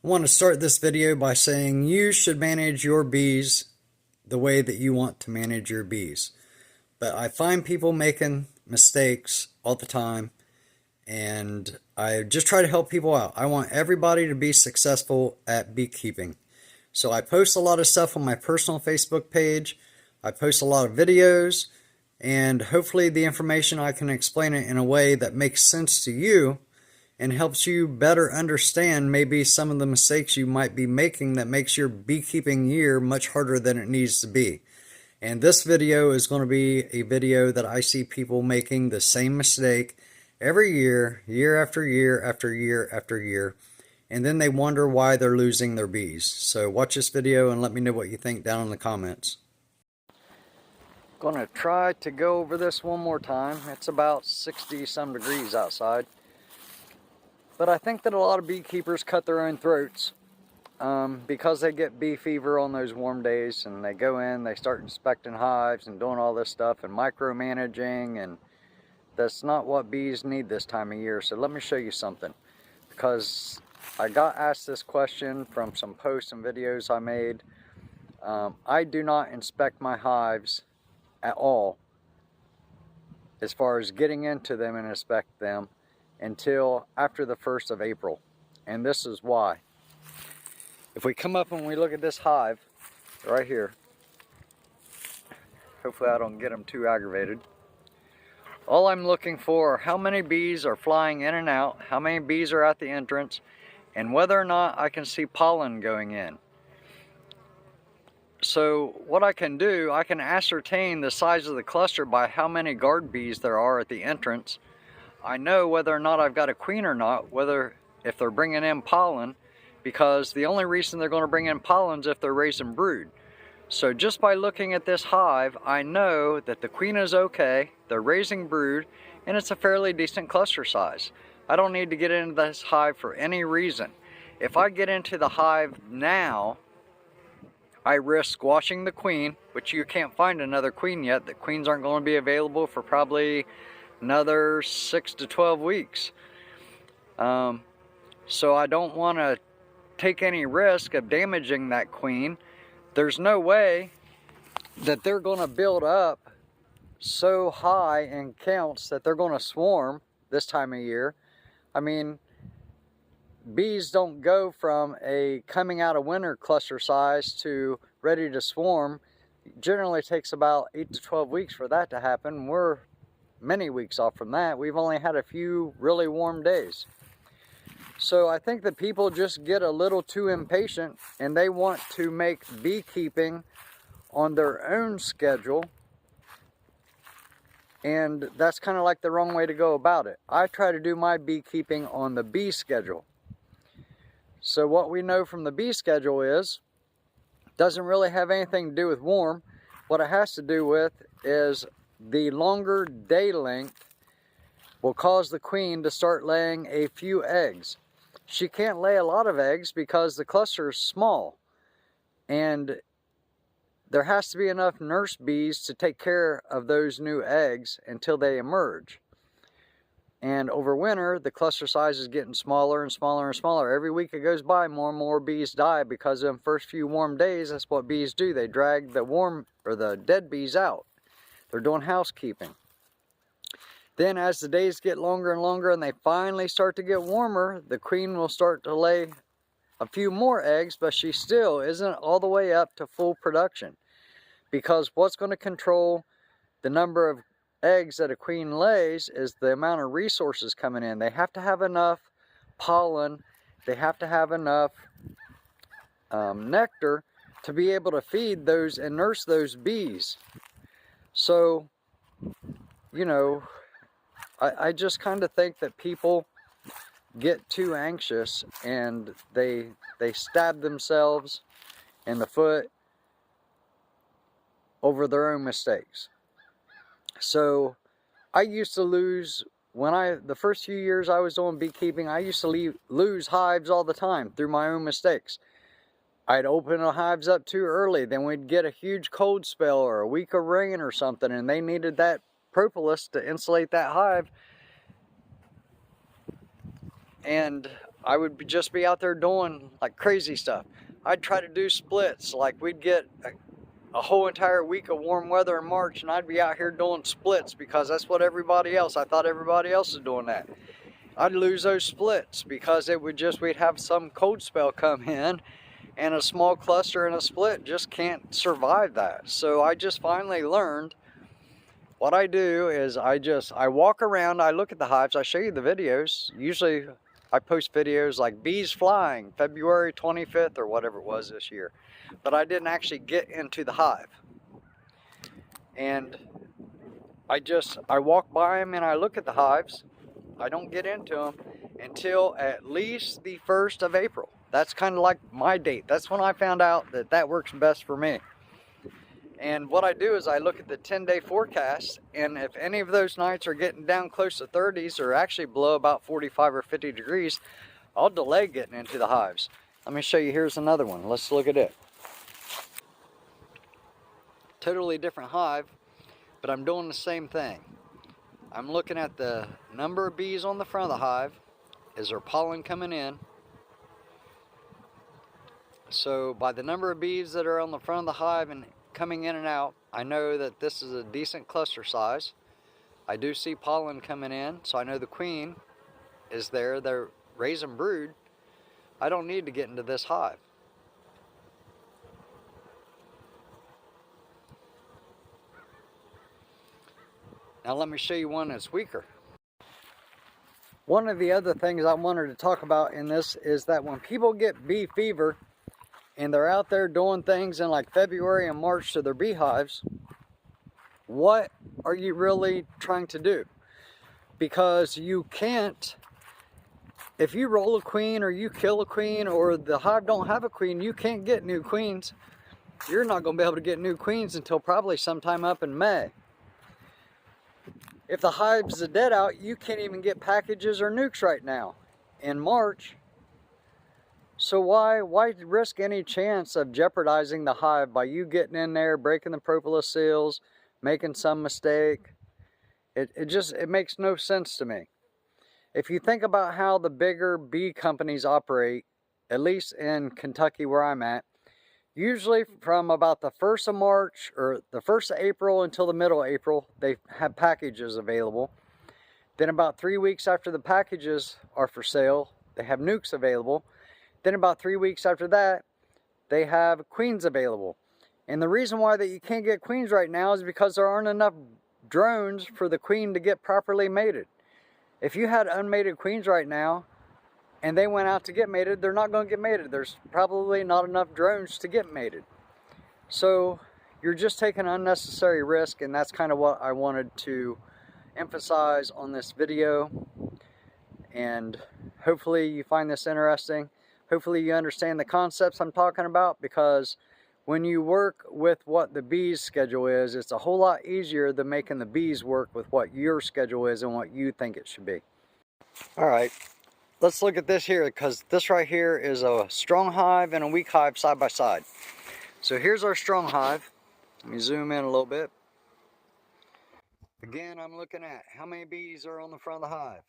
I want to start this video by saying you should manage your bees the way that you want to manage your bees. But I find people making mistakes all the time, and I just try to help people out. I want everybody to be successful at beekeeping. So I post a lot of stuff on my personal Facebook page. I post a lot of videos, and hopefully the information I can explain it in a way that makes sense to you and helps you better understand maybe some of the mistakes you might be making that makes your beekeeping year much harder than it needs to be. And this video is going to be a video that I see people making the same mistake every year, year after year after year after year, and then they wonder why they're losing their bees. So watch this video and let me know what you think down in the comments. Going to try to go over this one more time. It's about 60 some degrees outside. But I think that a lot of beekeepers cut their own throats because they get bee fever on those warm days, and they go in, they start inspecting hives and doing all this stuff and micromanaging, and that's not what bees need this time of year. So let me show you something, because I got asked this question from some posts and videos I made. I do not inspect my hives at all as far as getting into them and inspect them until after the 1st of April. And this is why. If we come up and we look at this hive right here, hopefully I don't get them too aggravated. All I'm looking for are how many bees are flying in and out, how many bees are at the entrance, and whether or not I can see pollen going in. So what I can do, I can ascertain the size of the cluster by how many guard bees there are at the entrance. I know whether or not I've got a queen or not, if they're bringing in pollen, because the only reason they're going to bring in pollen is if they're raising brood. So just by looking at this hive, I know that the queen is okay, they're raising brood, and it's a fairly decent cluster size. I don't need to get into this hive for any reason. If I get into the hive now, I risk squashing the queen, which you can't find another queen yet. The queens aren't going to be available for probably another 6 to 12 weeks. So I don't want to take any risk of damaging that queen. There's no way that they're going to build up so high in counts that they're going to swarm this time of year. I mean, bees don't go from a coming out of winter cluster size to ready to swarm. It generally takes about 8 to 12 weeks for that to happen. We're many weeks off from that. We've only had a few really warm days. So I think that people just get a little too impatient, and they want to make beekeeping on their own schedule, and that's kind of like the wrong way to go about it. I try to do my beekeeping on the bee schedule. So what we know from the bee schedule is, doesn't really have anything to do with warm. What it has to do with is the longer day length will cause the queen to start laying a few eggs. She can't lay a lot of eggs because the cluster is small, and there has to be enough nurse bees to take care of those new eggs until they emerge. And over winter, the cluster size is getting smaller and smaller and smaller. Every week it goes by, more and more bees die, because in the first few warm days, that's what bees do. They drag the dead bees out. They're doing housekeeping. Then as the days get longer and longer and they finally start to get warmer, the queen will start to lay a few more eggs, but she still isn't all the way up to full production. Because what's going to control the number of eggs that a queen lays is the amount of resources coming in. They have to have enough pollen, they have to have enough nectar to be able to feed those and nurse those bees. So, you know, I just kind of think that people get too anxious, and they stab themselves in the foot over their own mistakes. So I used to lose, the first few years I was doing beekeeping, I used to lose hives all the time through my own mistakes. I'd open the hives up too early, then we'd get a huge cold spell or a week of rain or something, and they needed that propolis to insulate that hive. And I would just be out there doing like crazy stuff. I'd try to do splits, like we'd get a whole entire week of warm weather in March and I'd be out here doing splits because that's what everybody else, I thought everybody else was doing that. I'd lose those splits because it would just, we'd have some cold spell come in and a small cluster and a split just can't survive that. So I just finally learned what I do is I walk around, I look at the hives, I show you the videos. Usually I post videos like bees flying February 25th or whatever it was this year. But I didn't actually get into the hive. And I walk by them and I look at the hives. I don't get into them until at least the 1st of April. That's kind of like my date. That's when I found out that that works best for me. And what I do is I look at the 10-day forecast, and if any of those nights are getting down close to 30s or actually below about 45 or 50 degrees, I'll delay getting into the hives. Let me show you, here's another one. Let's look at it. Totally different hive, but I'm doing the same thing. I'm looking at the number of bees on the front of the hive. Is there pollen coming in? So by the number of bees that are on the front of the hive and coming in and out, I know that this is a decent cluster size. I do see pollen coming in, so I know the queen is there. They're raising brood. I don't need to get into this hive. Now let me show you one that's weaker. One of the other things I wanted to talk about in this is that when people get bee fever and they're out there doing things in like February and March to their beehives, what are you really trying to do? Because you can't, if you roll a queen or you kill a queen or the hive don't have a queen, you can't get new queens. You're not going to be able to get new queens until probably sometime up in May. If the hive's a dead out, you can't even get packages or nukes right now in March. So why risk any chance of jeopardizing the hive by you getting in there, breaking the propolis seals, making some mistake? It makes no sense to me. If you think about how the bigger bee companies operate, at least in Kentucky where I'm at, usually from about the 1st of March or the 1st of April until the middle of April, they have packages available. Then about 3 weeks after the packages are for sale, they have nukes available. Then about 3 weeks after that, they have queens available. And the reason why that you can't get queens right now is because there aren't enough drones for the queen to get properly mated. If you had unmated queens right now, and they went out to get mated, they're not going to get mated. There's probably not enough drones to get mated. So you're just taking an unnecessary risk, and that's kind of what I wanted to emphasize on this video. And hopefully you find this interesting. Hopefully you understand the concepts I'm talking about, because when you work with what the bees' schedule is, it's a whole lot easier than making the bees work with what your schedule is and what you think it should be. All right. Let's look at this here, because this right here is a strong hive and a weak hive side by side. So here's our strong hive. Let me zoom in a little bit. Again, I'm looking at how many bees are on the front of the hive.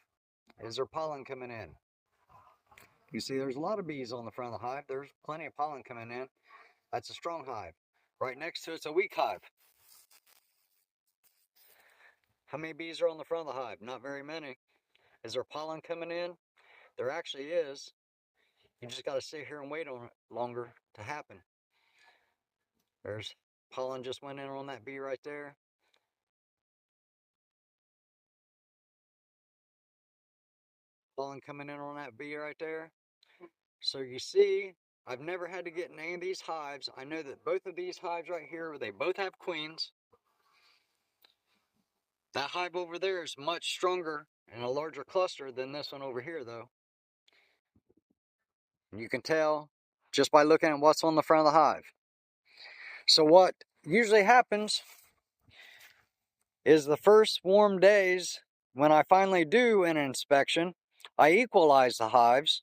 Is there pollen coming in? You see there's a lot of bees on the front of the hive. There's plenty of pollen coming in. That's a strong hive. Right next to it's a weak hive. How many bees are on the front of the hive? Not very many. Is there pollen coming in? There actually is. You just got to sit here and wait on it longer to happen. There's pollen just went in on that bee right there. Pollen coming in on that bee right there. So you see, I've never had to get in any of these hives. I know that both of these hives right here, they both have queens. That hive over there is much stronger and a larger cluster than this one over here though. You can tell just by looking at what's on the front of the hive. So what usually happens is the first warm days, when I finally do an inspection, I equalize the hives.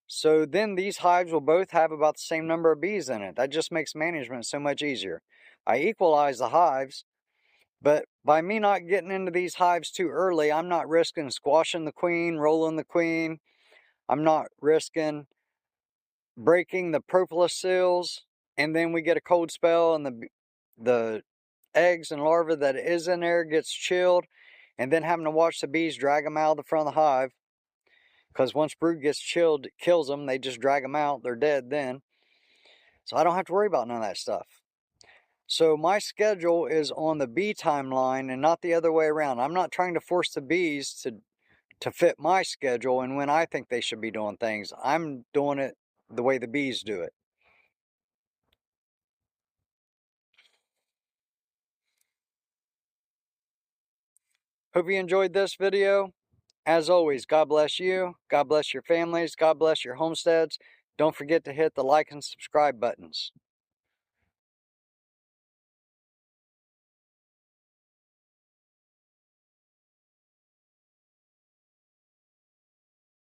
So then these hives will both have about the same number of bees in it. That just makes management so much easier. I equalize the hives, but by me not getting into these hives too early, I'm not risking squashing the queen, rolling the queen. I'm not risking breaking the propolis seals and then we get a cold spell and the eggs and larvae that is in there gets chilled, and then having to watch the bees drag them out of the front of the hive, because once brood gets chilled, it kills them. They just drag them out. They're dead then. So I don't have to worry about none of that stuff. So my schedule is on the bee timeline and not the other way around. I'm not trying to force the bees to fit my schedule and when I think they should be doing things. I'm doing it the way the bees do it. Hope you enjoyed this video. As always, God bless you. God bless your families. God bless your homesteads. Don't forget to hit the like and subscribe buttons.